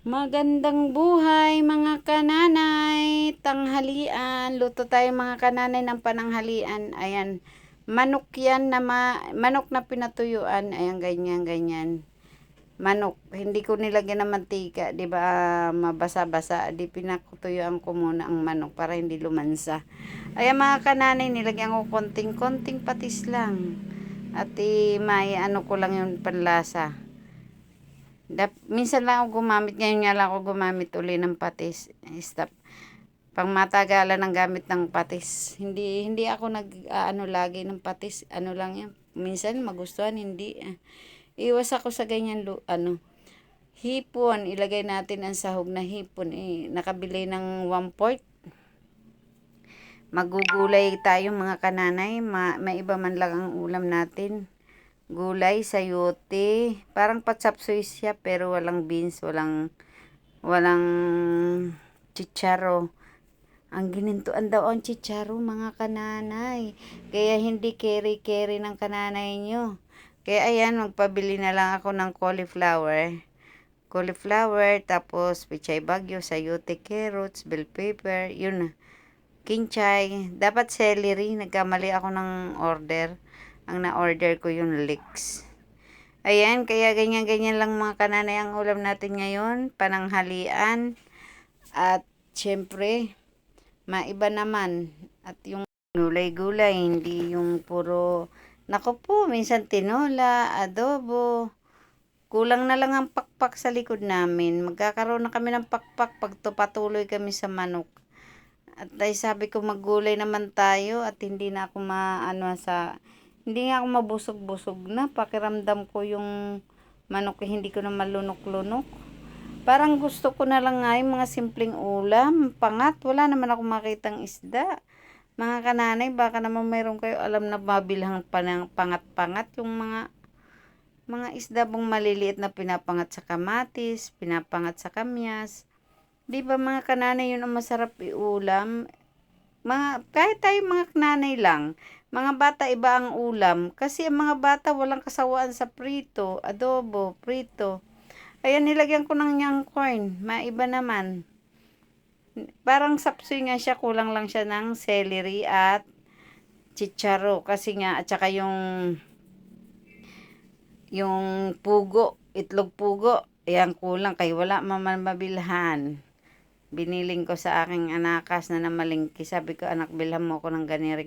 Magandang buhay mga kananay, tanghalian, luto tayo mga kananay ng pananghalian. Ayan, manok yan na manok na pinatuyuan. Ayan, ganyan. Manok, hindi ko nilagyan ng mantika, 'di ba? Mabasa-basa, di pinakutuyuan ko muna ang manok para hindi lumansa. Ayan mga kananay, nilagyan ko konting patis lang. At may ano ko lang yung panlasa. Minsan lang ako gumamit, ngayon nga lang ako gumamit uli ng patis. Stop. Pang matagalan ng gamit ng patis. Hindi ako ano lagi ng patis. Ano lang yan. Minsan magustuhan, hindi. Iwas ako sa ganyan hipon. Ilagay natin ang sahog na hipon. Nakabili ng 1/4. Magugulay tayo mga kananay. May iba man lang ang ulam natin. Gulay, sayote, parang patsapsoy siya pero walang beans, walang chicharo. Ang ginintuan daw ang chicharo mga kananay. Kaya hindi carry ng kananay nyo. Kaya ayan, magpabili na lang ako ng cauliflower. Tapos pichay bagyo, sayote, carrots, bell pepper, yun na. Kinchay, dapat celery, nagkamali ako ng order. Ang na-order ko yung leeks. Ayan, kaya ganyan lang mga kananay ang ulam natin ngayon, pananghalian. At syempre, maiba naman. At yung gulay-gulay, hindi yung puro, naku po, minsan tinola, adobo. Kulang na lang ang pakpak sa likod namin. Magkakaroon na kami ng pakpak pag patuloy kami sa manok. At ay sabi ko maggulay naman tayo at hindi na ako hindi nga ako mabusog-busog na. Pakiramdam ko yung manok hindi ko na malunok-lunok. Parang gusto ko na lang nga yung mga simpleng ulam. Pangat, wala naman ako makitang isda. Mga kananay, baka naman mayroon kayo alam na mabilhang pangat-pangat yung mga isda bang maliliit na pinapangat sa kamatis, pinapangat sa kamyas. Di ba mga kananay, yun ang masarap iulam? Kahit tayo mga kananay lang, mga bata iba ang ulam. Kasi ang mga bata walang kasawaan sa prito, adobo, prito. Ayan, nilagyan ko ng young corn. Maiba naman. Parang sapsoy nga siya, kulang lang siya ng celery at chicharo. Kasi nga, at saka yung pugo, itlog pugo. Ayan, kulang kay wala mabilhan. Biniling ko sa aking anakas na namalingki. Sabi ko, anak, bilhan mo ako ng ganire.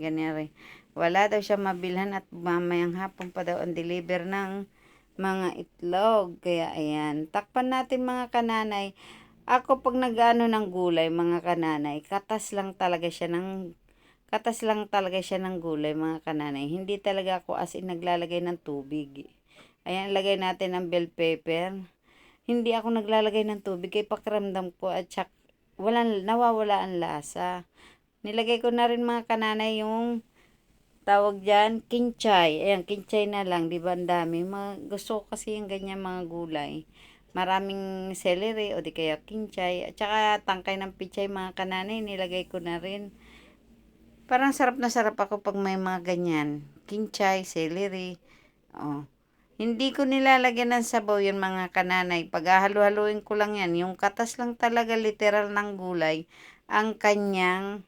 Wala daw siya mabilhan at mamayang hapon pa daw ang deliver ng mga itlog. Kaya ayan, takpan natin mga kananay. Ako pag nag-ano ng gulay mga kananay, katas lang talaga siya ng gulay mga kananay. Hindi talaga ako as in naglalagay ng tubig. Ayan, lagay natin ang bell pepper. Hindi ako naglalagay ng tubig kay pakiramdam ko at nawawala ang lasa. Nilagay ko na rin mga kananay yung tawag dyan, kinchay. Ayan, kinchay na lang, di ba ang dami. Gusto ko kasi yung ganyan mga gulay. Maraming celery o di kaya kinchay. At saka tangkay ng pichay mga kananay, nilagay ko na rin. Parang sarap na sarap ako pag may mga ganyan. Kinchay, celery. Oh. Hindi ko nilalagyan ng sabaw yun mga kananay. Pag halu-haluin ko lang yan, yung katas lang talaga literal ng gulay, ang kanyang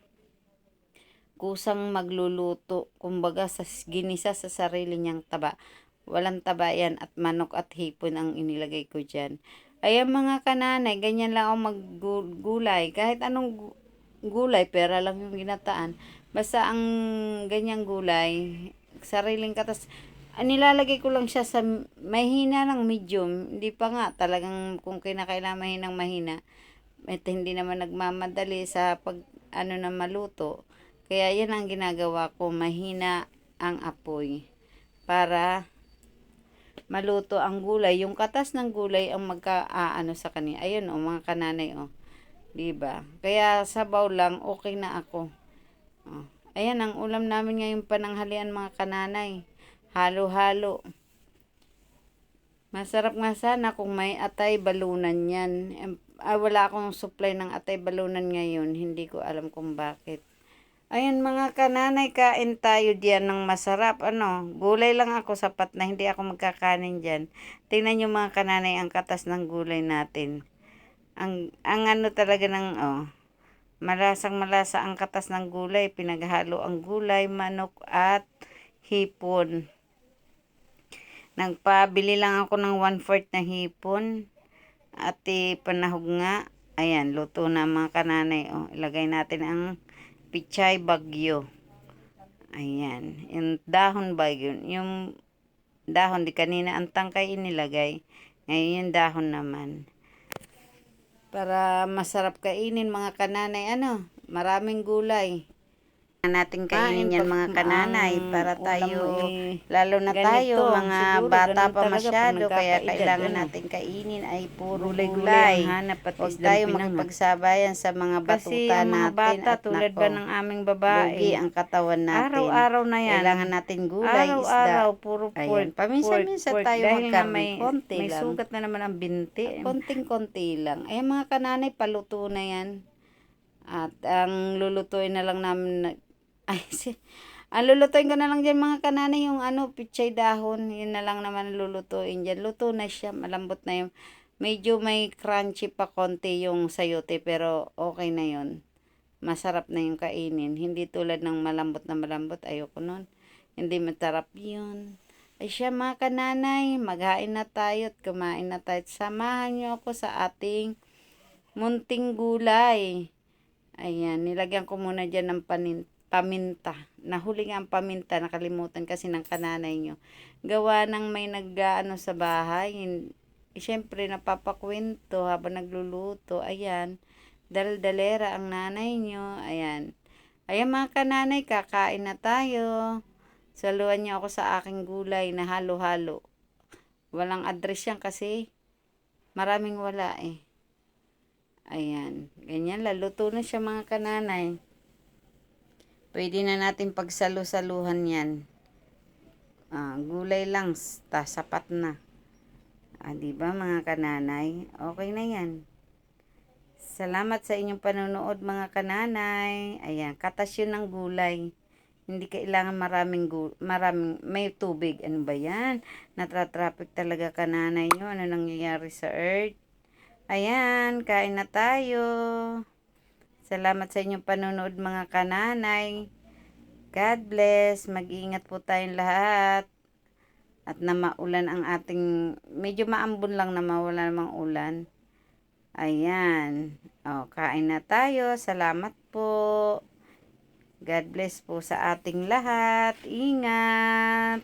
kusang magluluto. Kumbaga ginisa sa sarili niyang taba. Walang taba yan at manok at hipon ang inilagay ko dyan. Ayan mga kananay, ganyan lang ako maggulay. Kahit anong gulay, pera lang yung ginataan. Basta ang ganyang gulay, sariling katas. Nilalagay ko lang siya sa mahina ng medium. Hindi pa nga talagang kung kinakailangan mahina. At hindi naman nagmamadali sa na maluto. Kaya yan ang ginagawa ko, mahina ang apoy. Para maluto ang gulay. Yung katas ng gulay ang sa kanya. Ayun mga kananay Diba? Kaya sabaw lang, okay na ako. Ayan ang ulam namin ngayong pananghalian mga kananay. Halo-halo. Masarap nga sana kung may atay balunan yan. Wala akong supply ng atay balunan ngayon. Hindi ko alam kung bakit. Ayan mga kananay, kain tayo diyan ng masarap. Gulay lang ako, sapat na hindi ako magkakanin dyan. Tingnan nyo mga kananay ang katas ng gulay natin. Ang ano talaga ng, malasang malasa ang katas ng gulay. Pinaghalo ang gulay, manok at hipon. Nagpabili lang ako ng 1/4 na hipon. At panahog nga. Ayan, luto na mga kananay. Ilagay natin ang pichay bagyo. Ayan, yung dahon ba yun? Yung dahon, di kanina ang tangkay inilagay. Ngayon yung dahon naman. Para masarap kainin mga kananay, maraming gulay. Natin kainin yan mga kananay para tayo, lalo na tayo mga bata pa masyado, kaya kailangan natin kainin ay puro gulay. Huwag tayo makipagsabayan sa mga batuta natin. Kasi mga bata tulad ba ng aming babae, lugi ang katawan natin. Araw-araw na yan. Kailangan natin gulay, araw-araw, puro pork. Paminsan-minsan tayo magkarne, konti lang. May sugat na naman ang binti. Konting-konti lang. Ay mga kananay, paluto na yan. At ang lulutuin na lang namin ang lulutuin ko na lang dyan mga kananay yung pichay dahon. Yun na lang naman lulutuin dyan. Luto na siya. Malambot na yung. Medyo may crunchy pa konti yung sayote pero okay na yun. Masarap na yung kainin. Hindi tulad ng malambot na malambot. Ayoko nun. Hindi masarap yun. Ay siya mga kananay. Maghain na tayo at kumain na tayo. Samahan nyo ako sa ating munting gulay. Ayan. Nilagyan ko muna dyan ng paminta. Nahuli nga ang paminta, nakalimutan kasi ng kananay nyo. Gawa ng may sa bahay. Siyempre, napapakwento habang nagluluto. Ayan, daldalera ang nanay nyo. Ayan. Ayan mga kananay, kakain na tayo. Saluhan nyo ako sa aking gulay na halo-halo. Walang address yan kasi maraming wala eh. Ayan, ganyan, laluto na siya mga kananay. Pwede na natin pagsalu-saluhan yan. Gulay lang, sapat na. Diba mga kananay? Okay na yan. Salamat sa inyong panonood mga kananay. Ayan, katas yun ng gulay. Hindi kailangan maraming may tubig. Ano ba yan? Natra-traffic talaga kananay nyo. Ano nangyayari sa earth? Ayan, kain na tayo. Salamat sa inyong panonood mga kananay. God bless. Mag-iingat po tayong lahat. At na maulan ang ating, medyo maambon lang na mawala namang ulan. Ayan. Kain na tayo. Salamat po. God bless po sa ating lahat. Ingat.